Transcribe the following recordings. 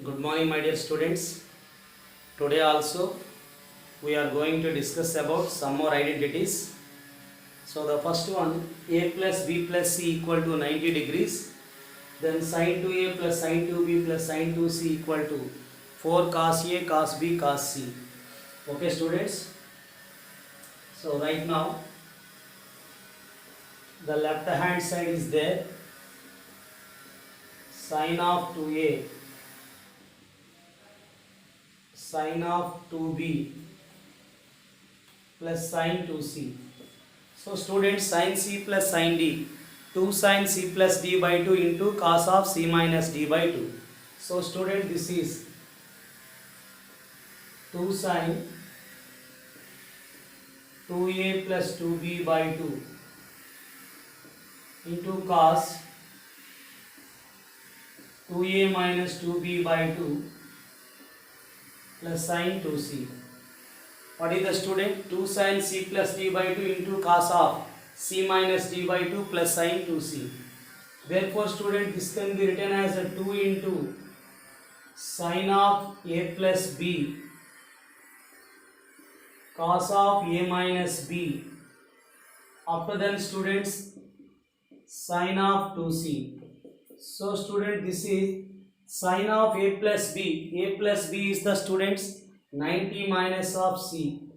Good morning, my dear students. Today also we are going to discuss about some more identities. So the first one, a plus b plus c equal to 90 degrees. Then sin 2a plus sin 2b plus sin 2c equal to 4 cos a cos b cos c. Okay, students. So right now the left hand side is there. Sin of 2a, sin of 2b plus sin 2c. So students, sin c plus sin d, 2 sin c plus d by 2 into cos of c minus d by 2. So student, this is 2 sin 2a plus 2b by 2 into cos 2a minus 2b by 2 plus sin 2c. What is the student? 2 sin c plus d by 2 into cos of c minus d by 2 plus sin 2c. Therefore student, this can be written as a 2 into sin of a plus b cos of a minus b. After then students, sin of 2c. So student, this is sin of a plus b. A plus b is the students 90 minus of c.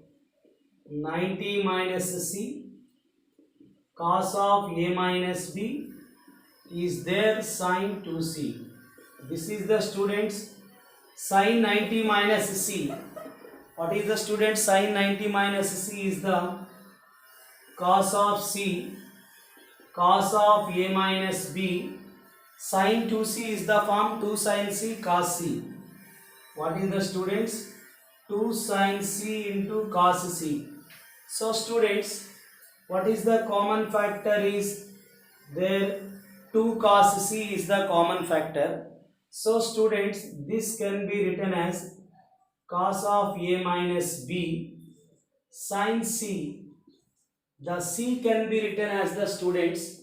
90 minus c cos of a minus b is there sin 2c. This is the students sin 90 minus c. What is the student? Sin 90 minus c is the cos of c cos of a minus b. Sin 2c is the form 2 sin c cos c. What is the students? 2 sin c into cos c. So students, what is the common factor is there? 2 cos c is the common factor. So students, this can be written as cos of a minus b sin c. The c can be written as the students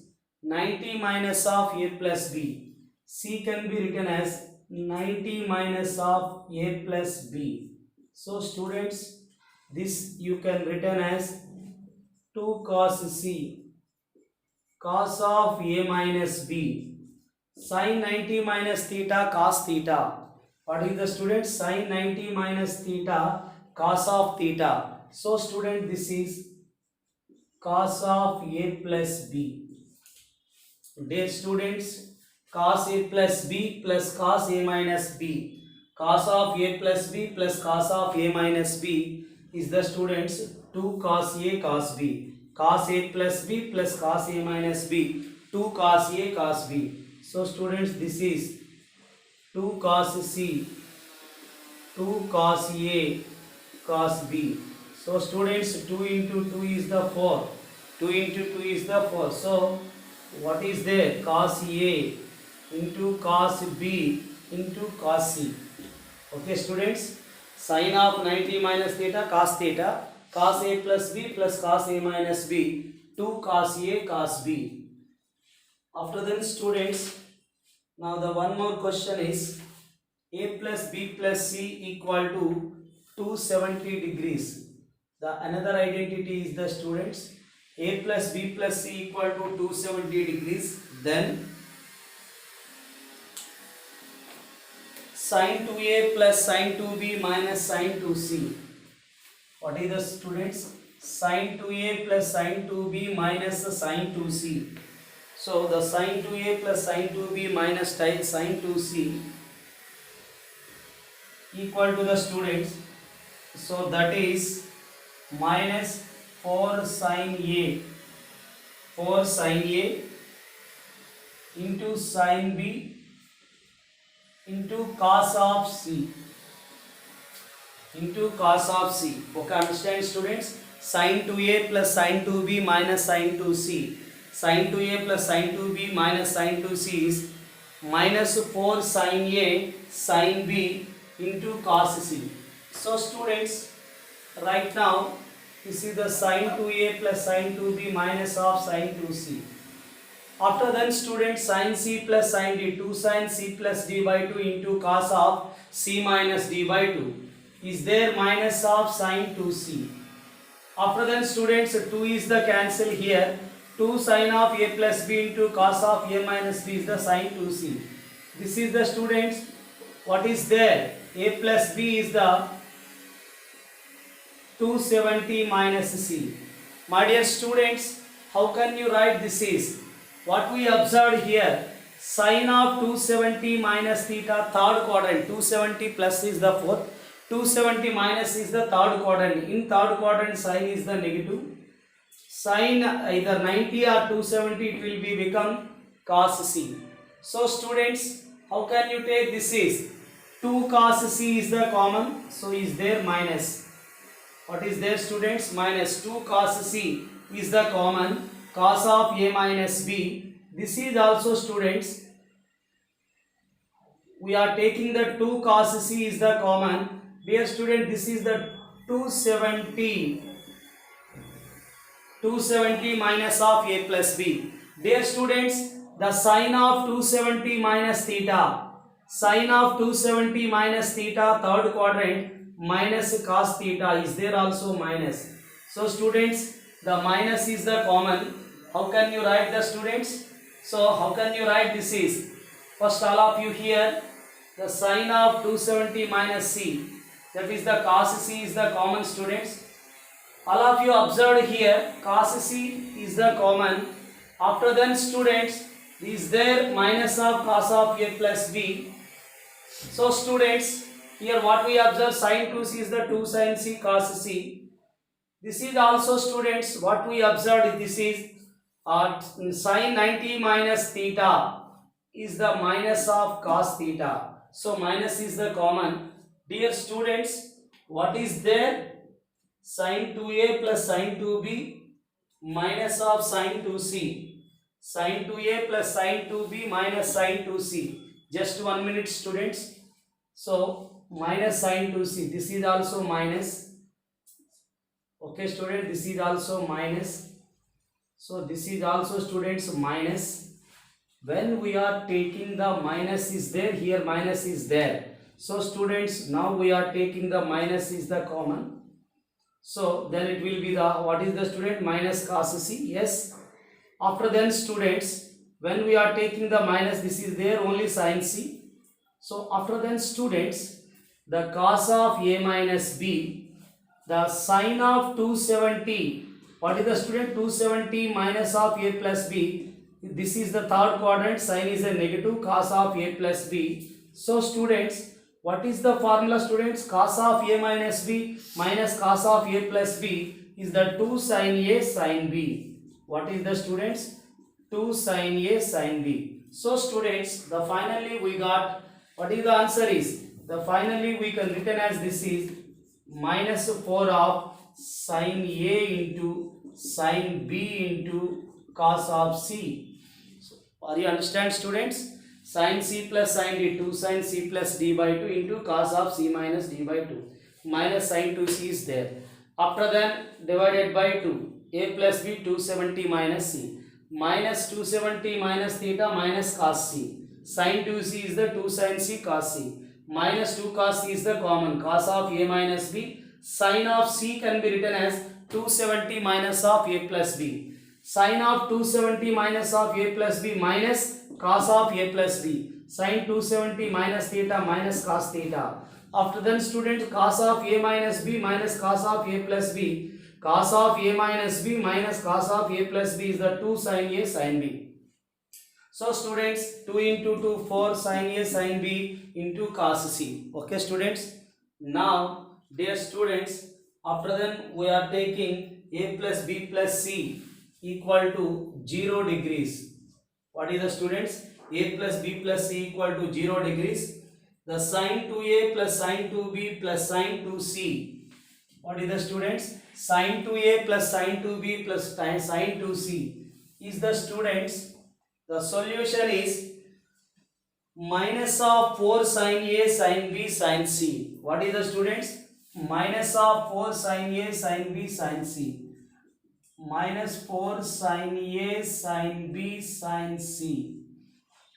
90 minus of a plus b. C can be written as 90 minus of a plus b. So students, this you can written as 2 cos c cos of a minus b sin 90 minus theta cos theta. What is the student? Sin 90 minus theta cos of theta. So student, this is cos of a plus b. Dear students, cos a plus b plus cos a minus b. Cos of a plus b plus cos of a minus b is the students 2 cos a cos b. Cos a plus b plus cos a minus b, 2 cos a cos b. So students, this is 2 cos c, 2 cos a cos b. So students, 2 into 2 is the 4. 2 into 2 is the 4. So what is there? Cos a into cos b into cos c. Okay students, sin of 90 minus theta cos theta, cos a plus b plus cos a minus b, 2 cos a cos b. After then students, now the one more question is a plus b plus c equal to 270 degrees. The another identity is the students a plus b plus c equal to 270 degrees. Then sin 2a plus sin 2b minus sin 2c. What is the students? Sin 2a plus sin 2b minus sin 2c. So the sin 2a plus sin 2b minus sin 2c equal to the students. So that is minus 4 sin a, 4 sin a into sin b into cos of c, into cos of c. Okay, understand students? Sin 2a plus sin 2b minus sin 2c. Sin 2a plus sin 2b minus sin 2c is minus 4 sin a sin b into cos c. So students, right now this is the sin 2a plus sin 2b minus of sin 2c. After then students, sin c plus sin d, 2 sin c plus d by 2 into cos of c minus d by 2 is there minus of sin 2c. After then students, 2 is the cancel here, 2 sin of a plus b into cos of a minus b is the sin 2c. This is the students what is there, a plus b is the 270 minus c. My dear students, how can you write this is? What we observed here, sin of 270 minus theta, third quadrant, 270 plus is the fourth, 270 minus is the third quadrant. In third quadrant, sin is the negative. Sin either 90 or 270, it will be become cos c. So students, how can you take this is? 2 cos c is the common, so is there minus. What is there students? Minus 2 cos c is the common, cos of a minus b. This is also students, we are taking the 2 cos c is the common. Dear student, this is the 270 minus of a plus b. Dear students, the sin of 270 minus theta, sin of 270 minus theta, third quadrant, minus cos theta is there also minus. So students, the minus is the common. How can you write the students? So how can you write this is? First all of you here, the sin of 270 minus c, that is the cos c is the common students. All of you observed here, cos c is the common. After then students, is there minus of cos of a plus b. So students, here what we observe, sin 2c is the 2 sin c cos c. This is also students what we observed, this is sin 90 minus theta is the minus of cos theta. So minus is the common. Dear students, what is there? Sin 2a plus sin 2b minus of sin 2c. Sin 2a plus sin 2b minus sin 2c. Just 1 minute students. So minus sin 2c, this is also minus. Okay student, this is also minus. So this is also students minus. When we are taking the minus is there, here minus is there. So students, now we are taking the minus is the common. So then it will be the, what is the student? Minus cos c, yes. After then students, when we are taking the minus, this is there only sin c. So after then students, the cos of a minus b, the sin of 270, what is the student? 270 minus of a plus b, this is the third quadrant, sin is a negative, cos of a plus b. So students, what is the formula students? Cos of a minus b minus cos of a plus b is the 2 sin a sin b. What is the students? 2 sin a sin b. So students, the finally we got, what is the answer is? The finally we can written as this is minus 4 of sin a into sin b into cos of c. So, are you understand students? Sin c plus sin d, 2 sin c plus d by 2 into cos of c minus d by 2. Minus sin 2c is there. After then divided by 2. A plus b 270 minus c. Minus 270 minus theta minus cos c. Sin 2c is the 2 sin c cos c. Minus 2 cos c is the common. Cos of a minus b. Sin of c can be written as 270 minus of a plus b. Sin of 270 minus of a plus b minus cos of a plus b. Sin 270 minus theta minus cos theta. After then student, cos of a minus b minus cos of a plus b. Cos of a minus b minus cos of a plus b is the 2 sin a sin b. So students, 2 into 2, 4 sin a sin b into cos c. Okay students. Now dear students, after then we are taking a plus b plus c equal to 0 degrees. What is the students? A plus b plus c equal to 0 degrees. The sin 2a plus sin 2b plus sin 2c. What is the students? Sin 2a plus sin 2b plus sin 2c is the students. The solution is minus of 4 sin a sin b sin c. What is the students? Minus of 4 sin a sin b sin c. minus 4 sin A sin B sin C.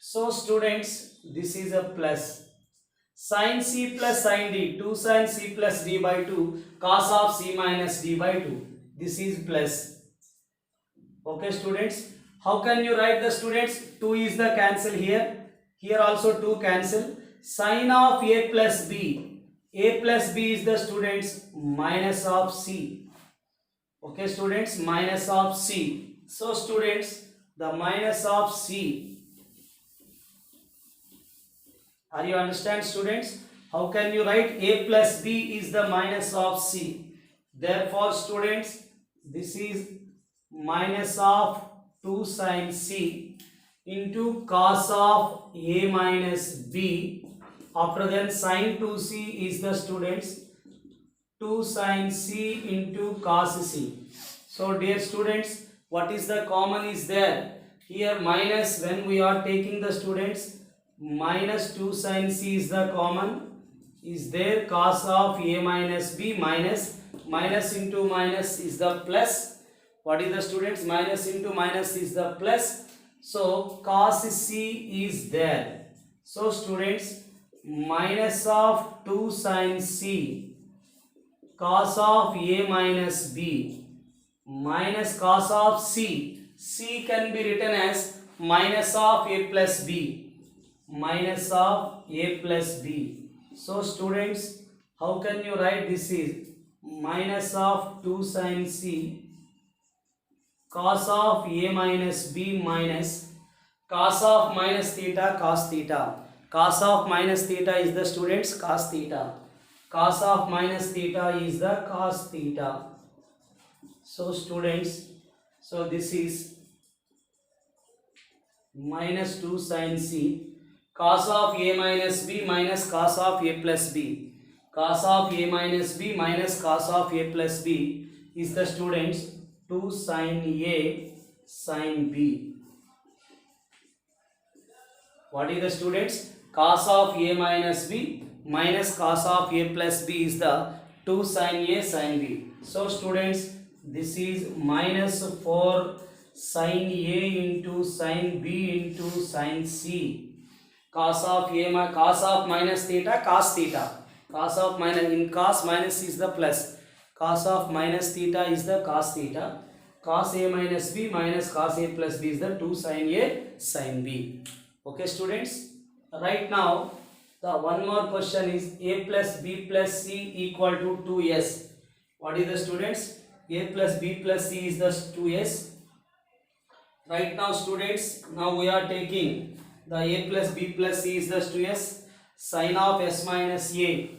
So students, this is a plus. Sin C plus sin D, 2 sin C plus D by 2 cos of C minus D by 2. This is plus. Okay students, how can you write the students? 2 is the cancel here. Here also 2 cancel. Sin of A plus B. A plus B is the students minus of C. Okay students, minus of C. So students, the minus of C. Are you understand students? How can you write A plus B is the minus of C? Therefore students, this is minus of 2 sin C into cos of A minus B. After then sin 2C is the students 2 sin C into cos C. So dear students, what is the common is there? Here minus, when we are taking the students, minus 2 sin C is the common, is there, cos of A minus B, minus into minus is the plus. What is the students? Minus into minus is the plus. So cos C is there. So students, minus of 2 sin C cos of A minus B minus cos of C. C can be written as minus of A plus B. Minus of A plus B. So students, how can you write this is minus of 2 sin C cos of A minus B minus cos of minus theta cos theta. Cos of minus theta is the students cos theta. Cos of minus theta is the cos theta. So students, so this is minus 2 sin C cos of A minus B minus cos of A plus B. Cos of A minus B minus cos of A plus B is the students 2 sin A sin B. What is the students? Cos of A minus B minus cos of A plus B is the 2 sin A sin B. So students, this is minus 4 sin A into sin B into sin C. Cos of A, cos of minus theta cos theta. Cos of minus, in cos minus is the plus. Cos of minus theta is the cos theta. Cos A minus B minus cos A plus B is the 2 sin A sin B. Okay students, right now the one more question is A plus B plus C equal to 2S. What is the students? A plus B plus C is the 2S. Right now students, now we are taking the A plus B plus C is the 2S. Sin of S minus A.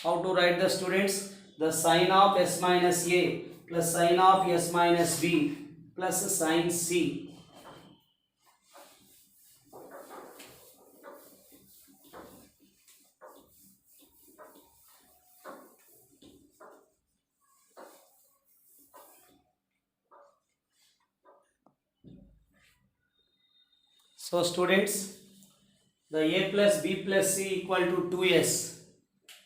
How to write the students? The sin of S minus A plus sin of S minus B plus sin C. So students, the A plus B plus C equal to 2S.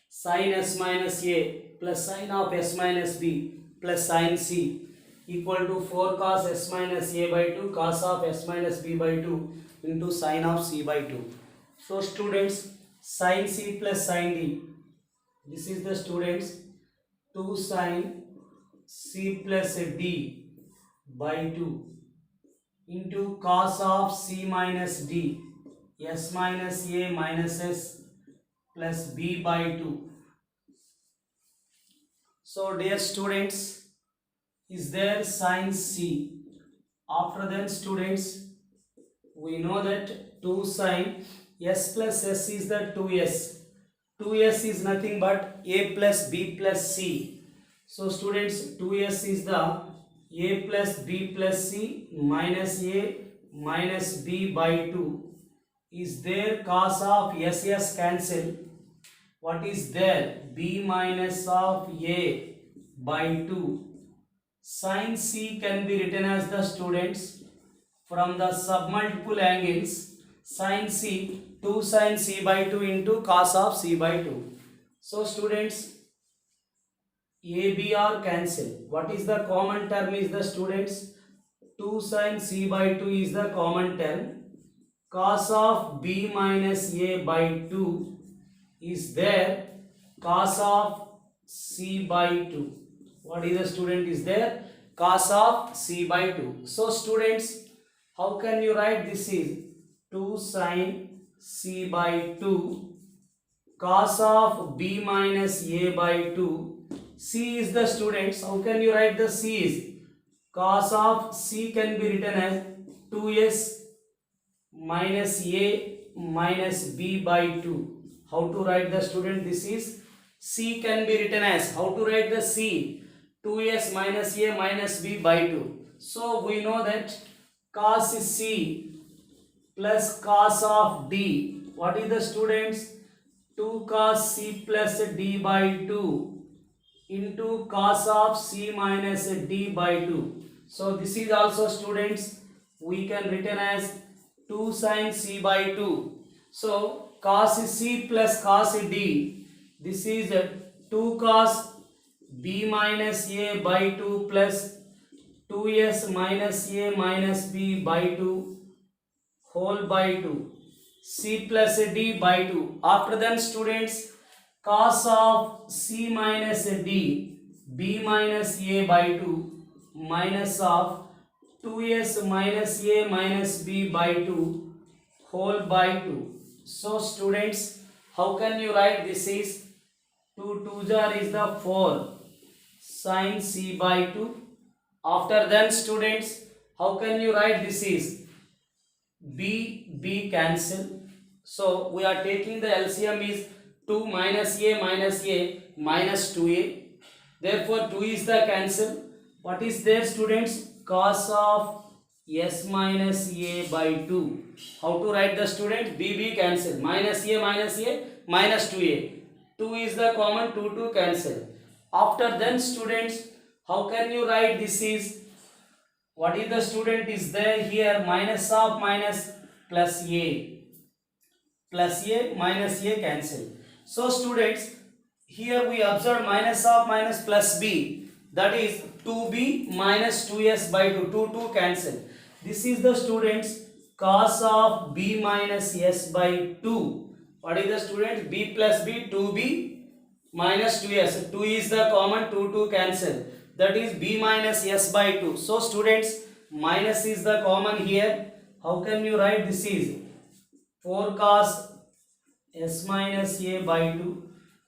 Sin S minus A plus sin of S minus B plus sin C equal to 4 cos S minus A by 2 cos of S minus B by 2 into sin of C by 2. So students, sin C plus sin D, this is the students 2 sin C plus D by 2 into cos of C minus D, S minus A minus S plus B by 2. So dear students, is there sin C? After then students, we know that 2 sin S plus S is the 2S. 2S is nothing but A plus B plus C. So students, 2S is the A plus B plus C minus A minus B by 2. Is there cos of S cancel? What is there? B minus of A by 2. Sin C can be written as the students from the submultiple angles. Sin C, 2 sin C by 2 into cos of C by 2. So students, A, B are cancel. What is the common term is the students? 2 sin C by 2 is the common term. Cos of B minus A by 2 is there. Cos of C by 2. What is the student is there? Cos of C by 2. So students, how can you write this is 2 sin C by 2 cos of B minus A by 2. C is the students. How can you write the C is? Cos of C can be written as 2s minus A minus B by 2. How to write the student? This is C can be written as, how to write the C? 2s minus A minus B by 2. So we know that cos C plus cos of D. What is the students? 2 cos C plus D by 2 into cos of C minus D by 2. So this is also students, we can written as 2 sin C by 2. So cos C plus cos D, this is 2 cos B minus A by 2 plus 2s minus A minus B by 2 whole by 2. C plus D by 2. After then students, cos of C minus D B minus A by 2 minus of 2s minus A minus B by 2 whole by 2. So students, how can you write this is 2 2 jar is the 4 sin C by 2. After then students, how can you write this is B cancel. So we are taking the LCM is 2 minus A minus 2A. Therefore 2 is the cancel. What is there students? Cos of S minus A by 2. How to write the student? B cancel. Minus A minus 2A. 2 is the common, 2 cancel. After then students, how can you write this is? What is the student is there here? Minus of minus plus A. Plus A minus A cancel. So students, here we observe minus of minus plus B. That is 2B minus 2S by 2. 2 cancel. This is the students cos of B minus S by 2. What is the students? B plus B, 2B minus 2S. 2 is the common, 2 cancel. That is B minus S by 2. So students, minus is the common here. How can you write this is 4 cos S minus A by 2.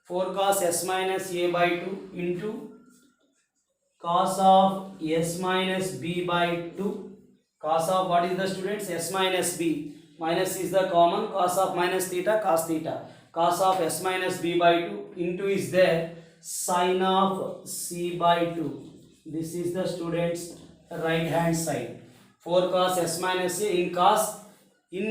4 cos S minus A by 2 into cos of S minus B by 2. Cos of what is the students? S minus B. Minus is the common, cos of minus theta, cos theta. Cos of S minus B by 2 into is there sin of C by 2. This is the students right hand side. 4 cos S minus A in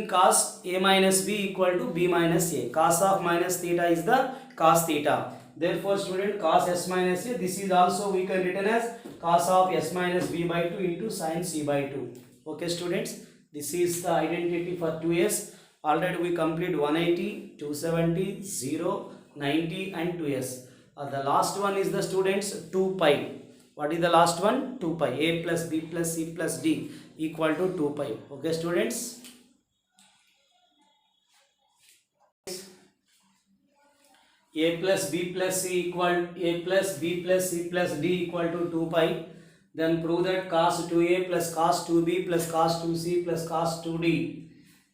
cos A minus B equal to B minus A. Cos of minus theta is the cos theta. Therefore student cos S minus A, this is also we can written as cos of S minus B by 2 into sin C by 2. Okay students, this is the identity for 2s. Already we complete 180, 270, 0, 90 and 2s. The last one is the students 2 pi. What is the last one? 2 pi. A plus B plus C plus D equal to 2 pi. Okay students. A plus B plus C equal A plus B plus C plus D equal to 2 pi. Then prove that cos 2A plus cos 2B plus cos 2C plus cos 2D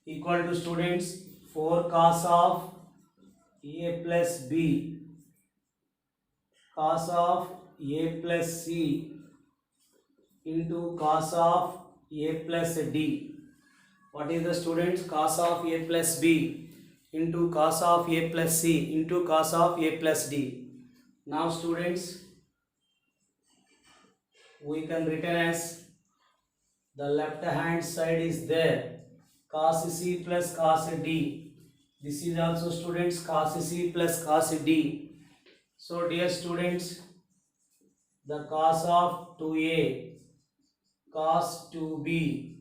equal to students 4 cos of A plus B cos of A plus C into cos of A plus D. What is the students? Cos of A plus B into cos of A plus C into cos of A plus D. Now students, we can written as the left hand side is there cos C plus cos D. This is also students cos C plus cos D. So dear students, the cos of 2A, cos 2B,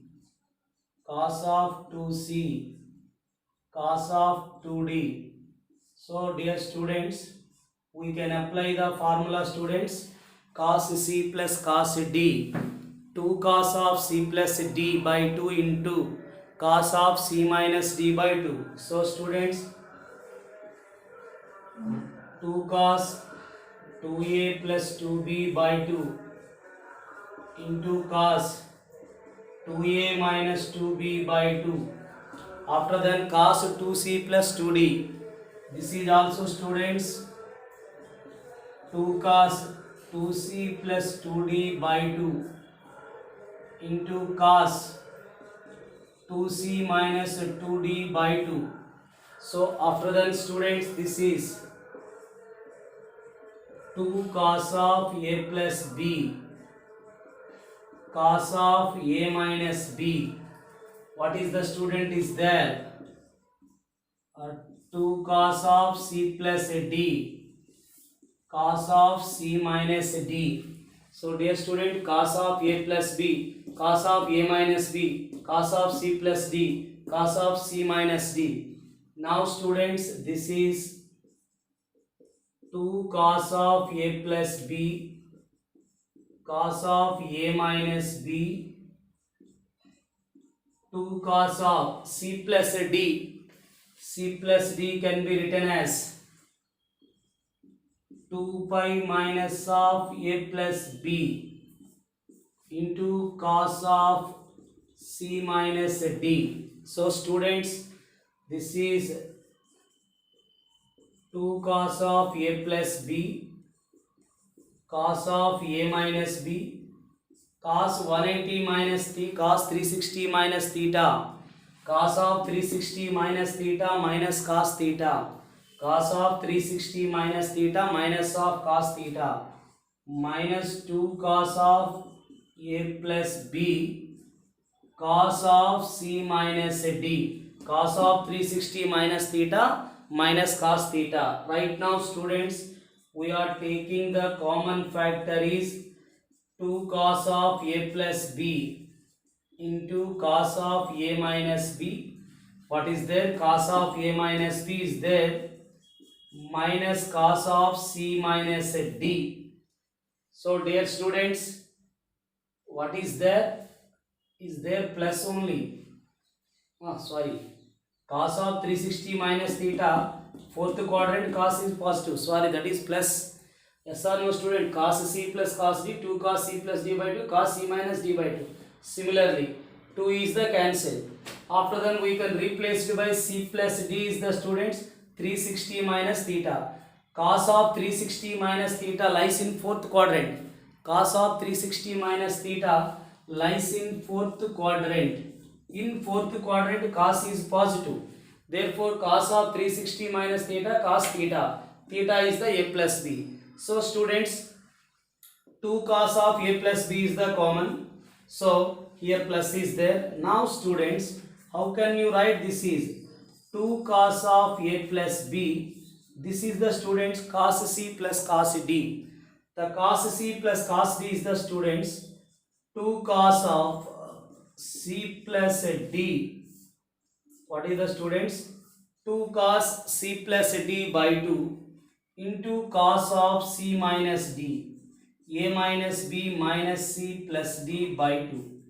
cos of 2C, cos of 2D. So dear students, we can apply the formula, students. Cos C plus cos D, 2 cos of C plus D by 2 into cos of C minus D by 2. So students, 2 cos 2a plus 2b by 2 into cos 2a minus 2b by 2. After then cos 2c plus 2d. This is also, students, 2 cos 2c plus 2d by 2 into cos 2c minus 2d by 2. So after then, students, this is 2 cos of a plus b cos of a minus b. What is the, student, is there? 2 cos of c plus d cos of c minus d. So dear student, cos of a plus b cos of a minus b cos of c plus d cos of c minus d. Now students, this is 2 cos of a plus b cos of a minus b 2 cos of c plus d. C plus d can be written as 2 pi minus of a plus b into cos of c minus d. So students, this is 2 cos of a plus b cos of a minus b cos 180 minus cos 360 minus theta cos of 360 minus theta minus cos theta cos of 360 minus theta minus of cos theta minus 2 cos of a plus b cos of c minus d cos of 360 minus theta minus cos theta. Right now, students, we are taking the common factor is 2 cos of a plus b into cos of a minus b. What is there? Cos of a minus b is there minus cos of c minus d. So dear students, what is there? Is there plus only? Sorry, cos of 360 minus theta, fourth quadrant cos is positive. Sorry, that is plus. Yes or no, student? Cos c plus cos d, 2 cos c plus d by 2 cos c minus d by 2. Similarly, 2 is the cancel. After then we can replace it by c plus d is the, students, 360 minus theta. Cos of 360 minus theta lies in fourth quadrant. Cos of 360 minus theta lies in fourth quadrant. In fourth quadrant, cos is positive. Therefore, cos of 360 minus theta cos theta. Theta is the a plus b. So students, 2 cos of a plus b is the common. So here plus is there. Now students, how can you write this is 2 cos of a plus b. This is the, students, cos c plus cos d. The cos c plus cos d is the, students, 2 cos of c plus d. What is the, students? 2 cos c plus d by 2 into cos of c minus d. A minus b minus c plus d by 2.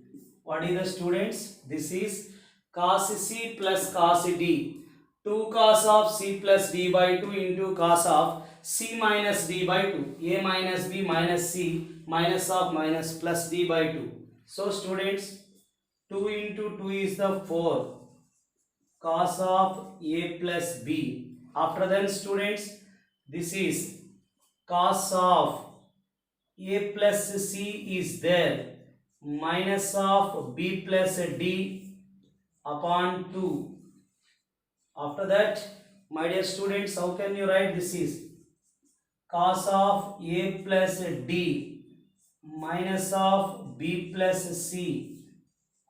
What is the, students? This is cos c plus cos d. 2 cos of c plus d by 2 into cos of c minus d by 2. A minus b minus c minus of minus plus d by 2. So students, 2 into 2 is the 4 cos of a plus b. After then, students, this is cos of a plus c is there minus of b plus d upon 2. After that, my dear students, how can you write this is cos of a plus d minus of b plus c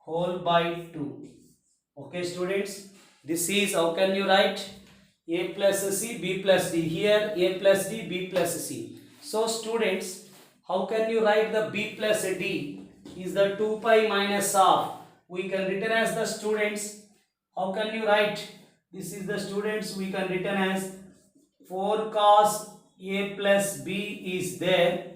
whole by 2. Okay, students, this is, how can you write? A plus c, b plus d. Here a plus d, b plus c. So students, how can you write the b plus d? Is the 2 pi minus of, we can written as the, students, how can you write? This is the, students, we can written as 4 cos a plus b is there,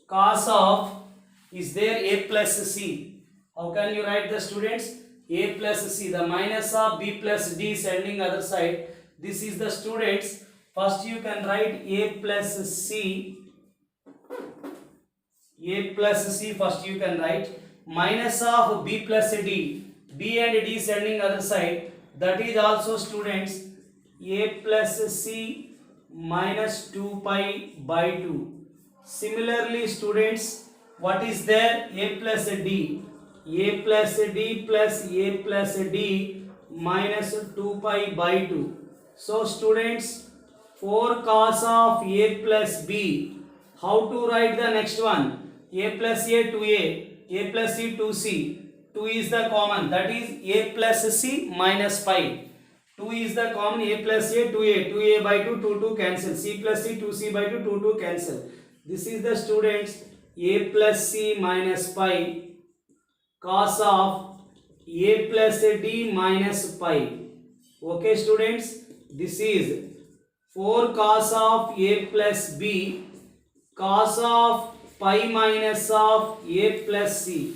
cos of is there a plus c. How can you write the students? A plus c, the minus of b plus d sending other side. This is the students. First you can write a plus c. A plus c first you can write, minus of b plus d. B and d sending other side. That is also students a plus c minus 2 pi by 2. Similarly students, what is there? A plus d. A plus d plus a plus d minus 2 pi by 2. So students, 4 cos of a plus b. How to write the next one? A plus a 2a plus c 2c. 2 is the common, that is a plus c minus pi. 2 is the common, a plus a 2a by 2, 2 cancel, c plus c 2c by 2, 2 cancel. This is the students a plus c minus pi cos of a plus d minus pi. Okay students, this is 4 cos of a plus b cos of pi minus of a plus c.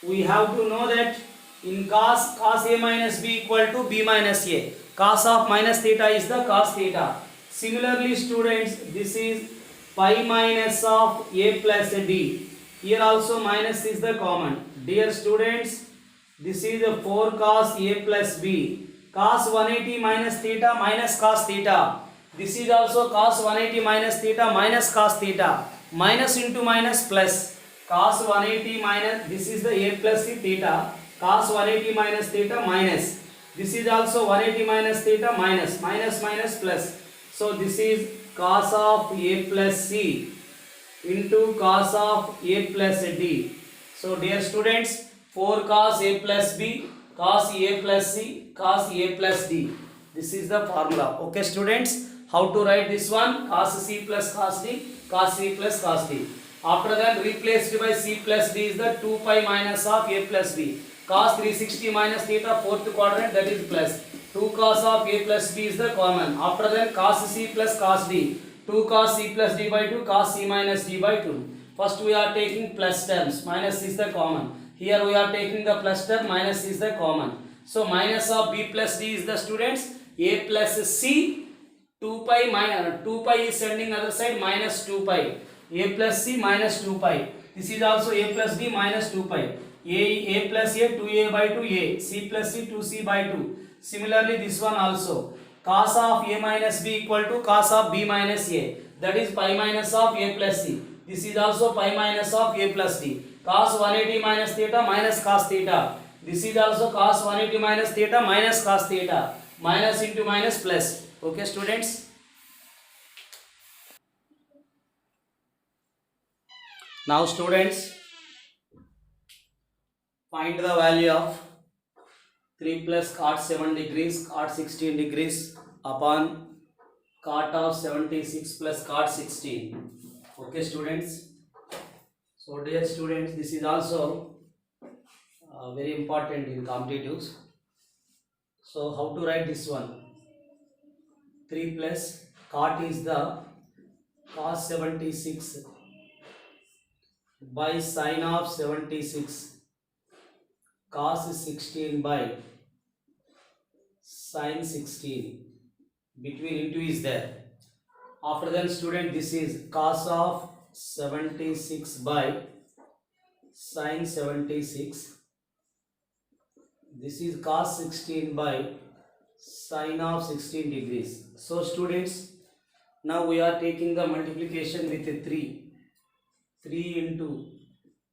We have to know that in cos a minus b equal to b minus a. Cos of minus theta is the cos theta. Similarly students, this is pi minus of a plus d. Here also minus is the common. Dear students, this is a 4 cos a plus b. Cos 180 minus theta minus cos theta. This is also cos 180 minus theta minus cos theta. Minus into minus plus. Cos 180 minus, this is the a plus c theta. Cos 180 minus theta minus. This is also 180 minus theta minus. Minus minus plus. So this is cos of a plus c into cos of a plus d. So dear students, 4 cos a plus b, cos a plus c, cos a plus d. This is the formula. Okay students, how to write this one? Cos c plus cos d, cos c plus cos d. After that, replaced by c plus d is the 2 pi minus of a plus b. Cos 360 minus theta, fourth quadrant, that is plus. 2 cos of a plus b is the common. After that, cos c plus cos d. 2 cos c plus d by 2, cos c minus d by 2. First we are taking plus terms, minus is the common. Here we are taking the plus term, minus is the common. So minus of b plus d is the students a plus c, 2 pi minus 2 pi is sending other side, minus 2 pi. A plus c minus 2 pi. This is also a plus d minus 2 pi. A plus a 2a by 2a. C plus c 2c by 2. Similarly this one also. Cos of a minus b equal to cos of b minus a. That is pi minus of a plus c. This is also pi minus of a plus d. Cos 180 minus theta minus cos theta. This is also cos 180 minus theta minus cos theta. Minus into minus plus. Okay students. Now students, find the value of 3 plus cot 7 degrees, cot 16 degrees upon cot of 76 plus cot 16. Okay students. So dear students, this is also very important in competitives. So how to write this one? 3 plus cot is the cos 76 by sin of 76, cos 16 by sin 16, between into is there. After then student, this is cos of 76 by sin 76, this is cos 16 by sin of 16 degrees. So students, now we are taking the multiplication with a 3 into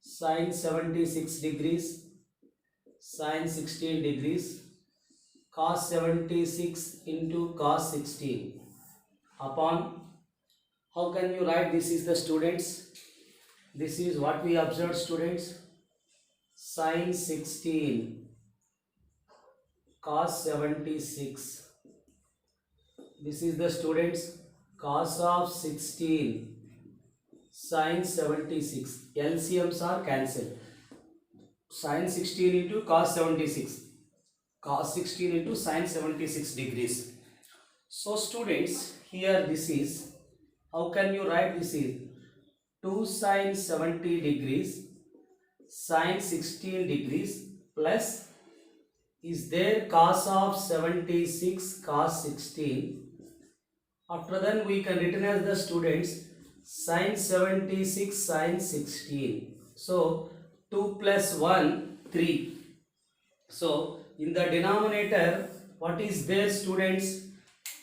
sin 76 degrees, sin 16 degrees, cos 76 into cos 16 upon, how can you write this is the students? This is what we observed students, sin 16 cos 76. This is the students cos of 16 sin 76. LCMs are cancelled. Sin 16 into cos 76. Cos 16 into sin 76 degrees. So students, here this is How can you write this is 2 sine 70 degrees sine 16 degrees plus is there cos of 76 cos 16. After then we can written as the students sine 76 sine 16. So 2 plus 1 3. So in the denominator what is there students?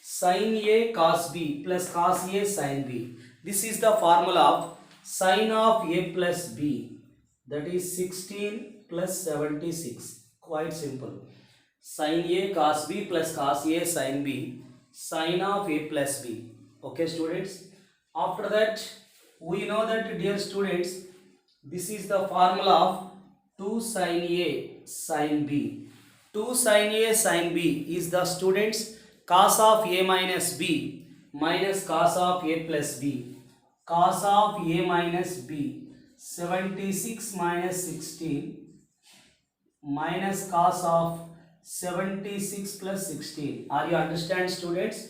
Sin A cos B plus cos A sin B. This is the formula of sin of A plus B, that is 16 plus 76. Quite simple. Sin A cos B plus cos A sin B, sin of A plus B. Okay students. After that we know that, dear students, this is the formula of 2 sin A sin B. 2 sin A sin B is the students cos of A minus B minus cos of A plus B. Cos of A minus B 76 minus 16 minus cos of 76 plus 16. Are you understand students?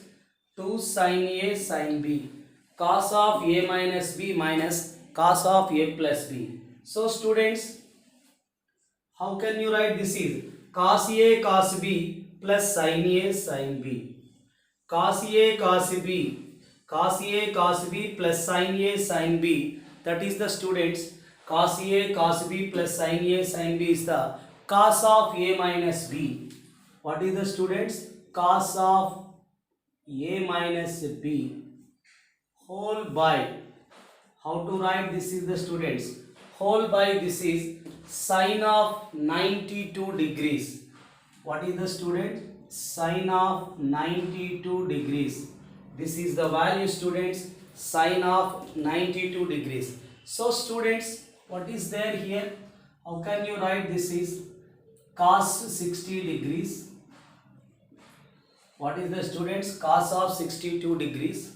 2 sin A sin B cos of A minus B minus cos of A plus B. So students, how can you write this is cos A cos B plus sin A sin B. Cos A cos B, cos A cos B plus sin A sin B, that is the students cos A cos B plus sin A sin B is the cos of A minus B. What is the students? Cos of A minus B whole by, how to write this is the students, whole by this is sin of 92 degrees. What is the student? Sin of 92 degrees. This is the value students, sin of 92 degrees. So students, what is there here? How can you write this is cos 60 degrees. What is the students? Cos of 62 degrees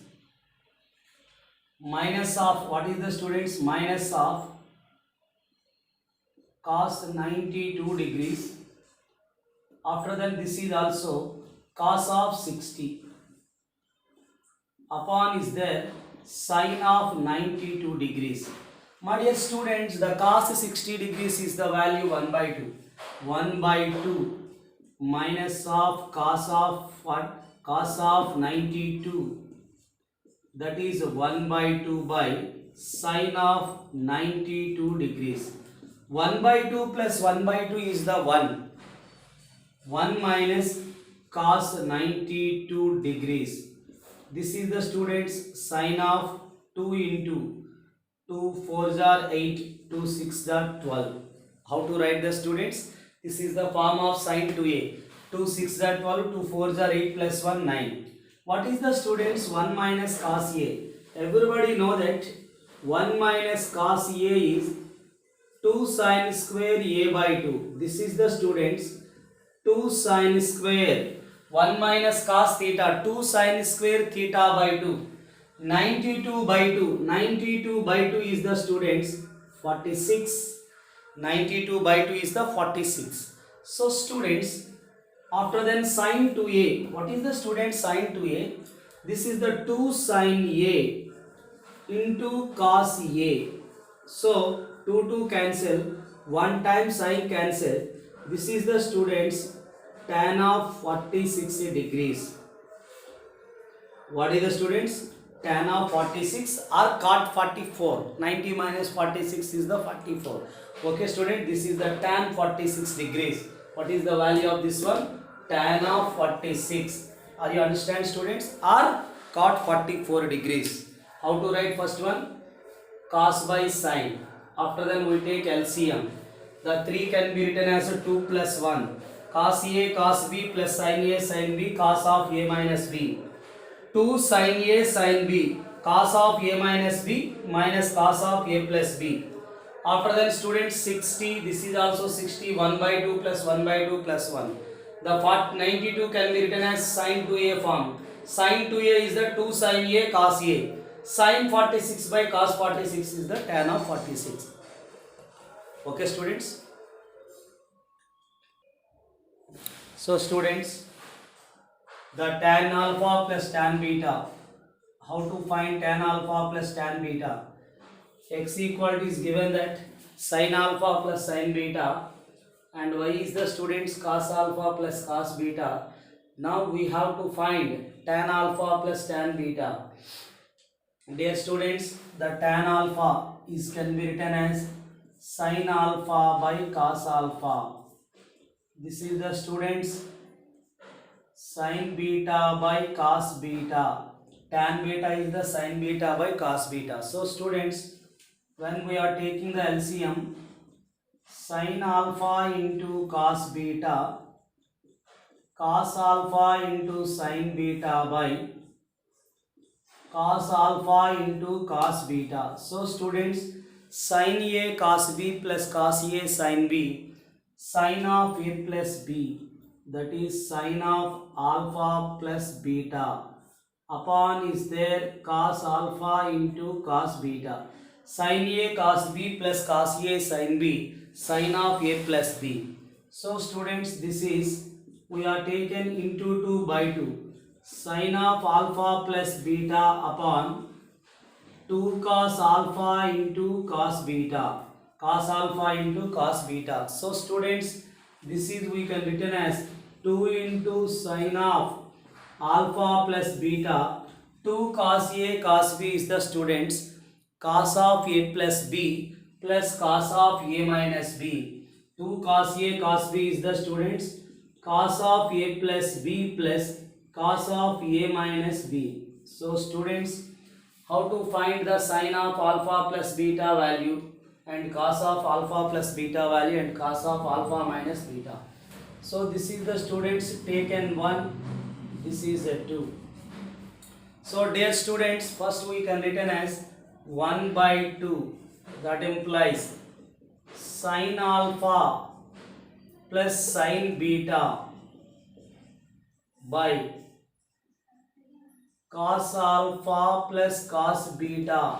minus of, what is the students? Minus of cos 92 degrees. After that this is also cos of 60 upon is there sin of 92 degrees. My dear students, the cos 60 degrees is the value 1 by 2. 1 by 2 minus of cos of what? Cos of 92, that is 1 by 2 by sin of 92 degrees. 1 by 2 plus 1 by 2 is the 1. 1 minus cos 92 degrees. This is the students sin of 2 into 2 4s are 8, 2 6s are 12. How to write the students? This is the form of sin 2a. 2 6s are 12, 2 4s are 8 plus 1 9. What is the students? 1 minus cos a. Everybody know that 1 minus cos a is 2 sin square a by 2. This is the students 2 sin square 1 minus cos theta, 2 sin square theta by 2. 92 by 2. 92 by 2 is the students 46. 92 by 2 is the 46. So students, after then sin 2a. What is the student sin 2a? This is the 2 sin a into cos a. So 2 cancel. 1 time sin cancel. This is the students tan of 46 degrees. What is the students? Tan of 46 or cot 44. 90 minus 46 is the 44. Okay student, this is the tan 46 degrees. What is the value of this one? Tan of 46. Are you understand students? Or cot 44 degrees. How to write first one? Cos by sin. After then we take LCM. The 3 can be written as 2 plus 1. Cos A cos B plus sin A sin B cos of A minus B. 2 sin A sin B cos of A minus B minus cos of A plus B. After that students 60, this is also 60, 1 by 2 plus 1 by 2 plus 1. The 92 can be written as sin 2A form. Sin 2A is the 2 sin A cos A. Sin 46 by cos 46 is the tan of 46. Okay students. So students, the tan alpha plus tan beta, how to find tan alpha plus tan beta. X equal to is given that sin alpha plus sin beta, and y is the students cos alpha plus cos beta. Now we have to find tan alpha plus tan beta. Dear students, the tan alpha is can be written as sin alpha by cos alpha. This is the students sin beta by cos beta. Tan beta is the sin beta by cos beta. So students, when we are taking the LCM, sin alpha into cos beta, cos alpha into sin beta by cos alpha into cos beta. So students, sin A cos B plus cos A sin B, sin of A plus B, that is sin of alpha plus beta, upon is there cos alpha into cos beta. Sin A cos B plus cos A sin B, sin of A plus B. So students, this is we are taken into 2 by 2. Sin of alpha plus beta upon 2 cos alpha into cos beta. Cos alpha into cos beta. So students, this is we can written as 2 into sin of alpha plus beta. 2 cos A cos B is the students cos of A plus B plus cos of A minus B. 2 cos A cos B is the students cos of A plus B plus cos of A minus B. So students, how to find the sin of alpha plus beta value and cos of alpha plus beta value and cos of alpha minus beta. So this is the students taken 1, this is a 2. So dear students, first we can written as 1 by 2, that implies sin alpha plus sin beta by cos alpha plus cos beta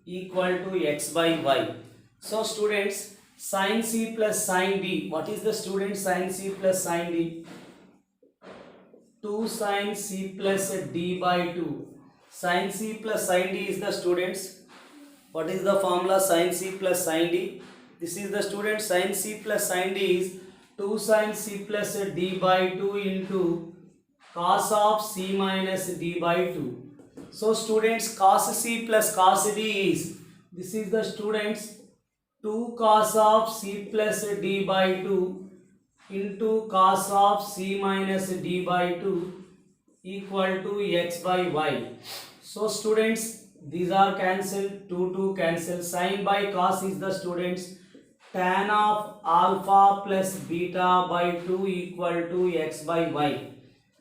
equal to x by y. So students, sin C plus sin D, what is the student sin C plus sin D? 2 sin C plus D by 2. Sin C plus sin D is the students, what is the formula sin C plus sin D? This is the student sin C plus sin D is 2 sin C plus D by 2 into cos of C minus D by 2. So students, cos C plus cos D is, this is the students 2 cos of C plus D by 2 into cos of C minus D by 2 equal to x by y. So students, these are cancelled, 2 cancel. Sin by cos is the students tan of alpha plus beta by 2 equal to x by y.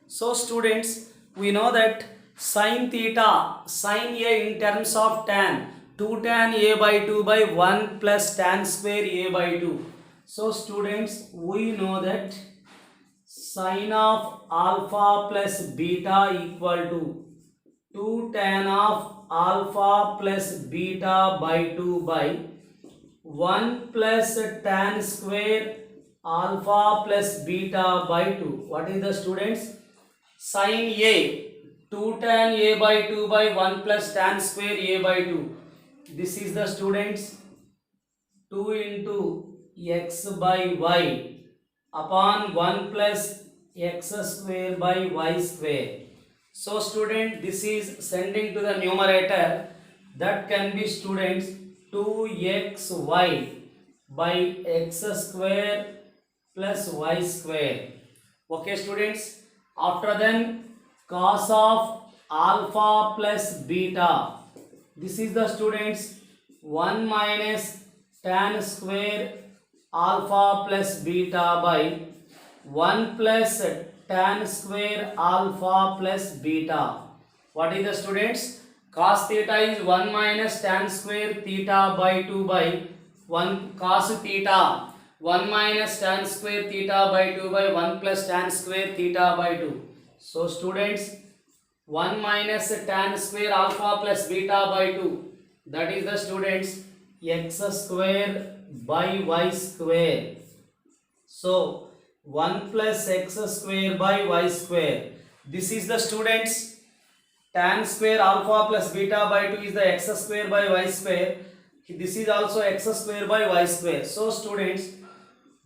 So students, we know that sin theta, sin A in terms of tan, 2 tan A by 2 by 1 plus tan square A by 2. So students, we know that sin of alpha plus beta equal to 2 tan of alpha plus beta by 2 by 1 plus tan square alpha plus beta by 2. What is the students? Sin A, 2 tan A by 2 by 1 plus tan square A by 2. This is the students 2 into x by y upon 1 plus x square by y square. So student, this is sending to the numerator, that can be students 2xy by x square plus y square. Okay students, after then cos of alpha plus beta, this is the students 1 minus tan square alpha plus beta by 1 plus tan square alpha plus beta. What is the students? Cos theta is 1 minus tan square theta by 2 by 1 cos theta 1 minus tan square theta by 2 by 1 plus tan square theta by 2. So students, 1 minus tan square alpha plus beta by 2, that is the students x square by y square. So 1 plus x square by y square. This is the students tan square alpha plus beta by 2 is the x square by y square. This is also x square by y square. So students,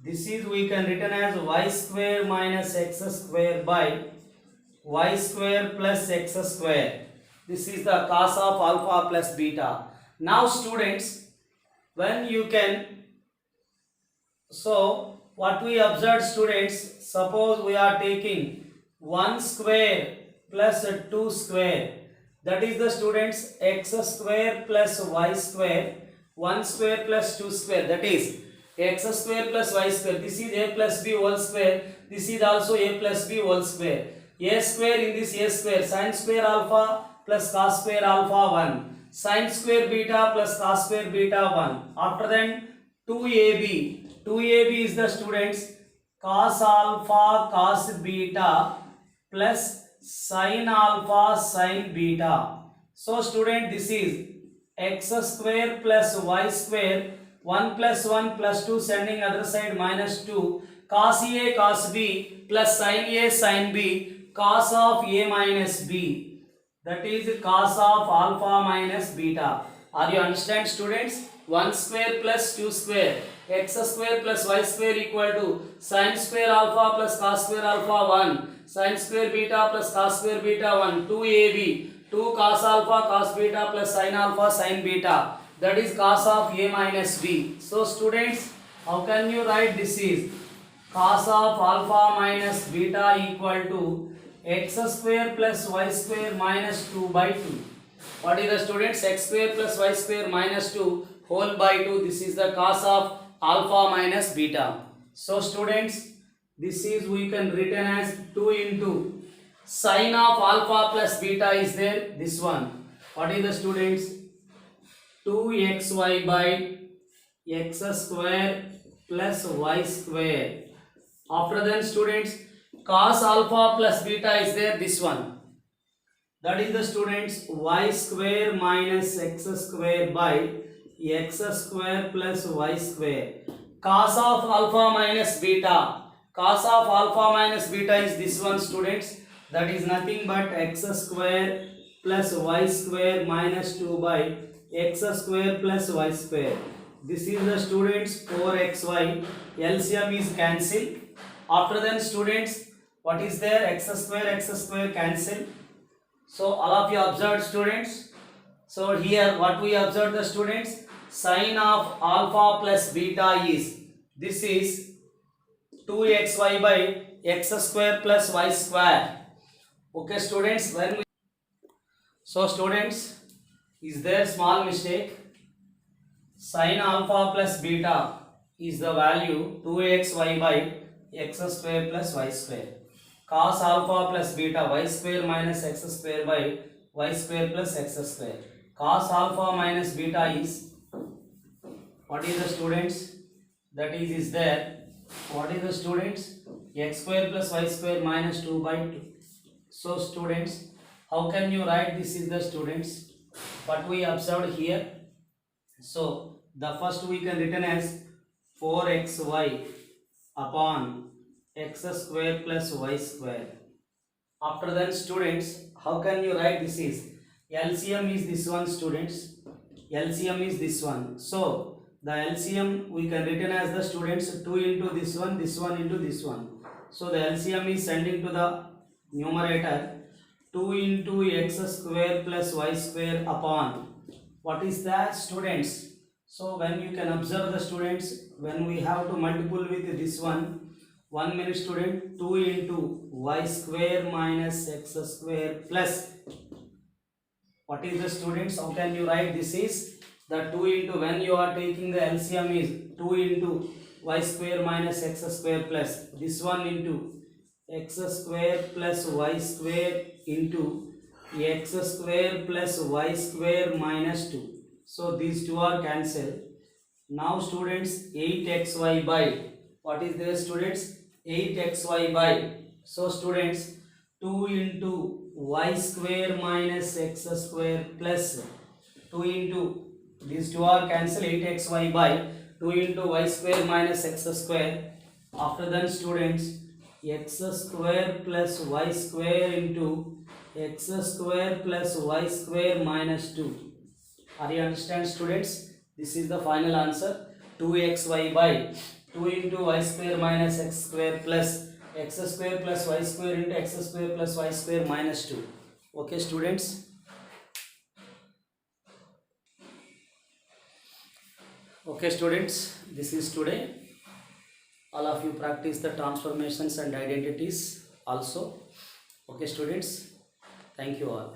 this is we can written as y square minus x square by y square plus x square. This is the cos of alpha plus beta. Now students, when you can, so what we observed students, suppose we are taking 1 square plus 2 square, that is the students x square plus y square, 1 square plus 2 square, that is x square plus y square. This is a plus b whole square, this is also a plus b whole square. A square in this a square, sin square alpha plus cos square alpha 1, sin square beta plus cos square beta 1. After then 2ab, 2ab is the students cos alpha cos beta plus sin alpha sin beta. So student, this is x square plus y square, 1 plus 1 plus 2 sending other side minus 2, cos a cos b plus sin a sin b, cos of a minus b, that is cos of alpha minus beta. Are you understand students? 1 square plus 2 square, x square plus y square equal to sin square alpha plus cos square alpha 1, sin square beta plus cos square beta 1, 2ab, 2 cos alpha cos beta plus sin alpha sin beta, that is cos of a minus b. So students, how can you write this is cos of alpha minus beta equal to x square plus y square minus 2 by 2. What is the students? X square plus y square minus 2 whole by 2. This is the cos of alpha minus beta. So students, this is we can written as 2 into sin of alpha plus beta is there, this one. What is the students? 2xy by x square plus y square. After then students, cos alpha plus beta is there, this one. That is the students y square minus x square by x square plus y square. Cos of alpha minus beta, cos of alpha minus beta is this one students, that is nothing but x square plus y square minus 2 by x square plus y square. This is the students 4xy, LCM is cancelled. After then students, what is there? X square cancel. So all of you observed students. So here what we observed the students, sin of alpha plus beta is, this is 2xy by x square plus y square. Okay students, when we, so students, is there small mistake? Sin alpha plus beta is the value 2xy by x square plus y square. Cos alpha plus beta y square minus x square by y square plus x square. Cos alpha minus beta is, what is the students? That is there. What is the students? X square plus y square minus 2 by 2. So students, how can you write this is the students? What we observed here. So the first we can written as 4xy upon x square plus y square. After that students, how can you write this is? LCM is this one students. LCM is this one. So the LCM we can written as the students 2 into this one into this one. So the LCM is sending to the numerator 2 into x square plus y square upon, what is that students? So when you can observe the students, when we have to multiple with this one, 1 minute student, 2 into y square minus x square plus, what is the students? How can you write this is the 2 into, when you are taking the LCM is 2 into y square minus x square plus this one into x square plus y square into x square plus y square minus 2. So these two are cancelled. Now students, 8xy by, what is there students? 8xy by, so students 2 into y square minus x square plus 2 into, these two are cancelled, 8xy by 2 into y square minus x square. After that students, x square plus y square into x square plus y square minus 2. Are you understand, students? This is the final answer. 2xy by 2 into y square minus x square plus x square plus y square into x square plus y square minus 2. Okay, students? Okay, students, this is today. All of you practice the transformations and identities also. Okay, students, thank you all.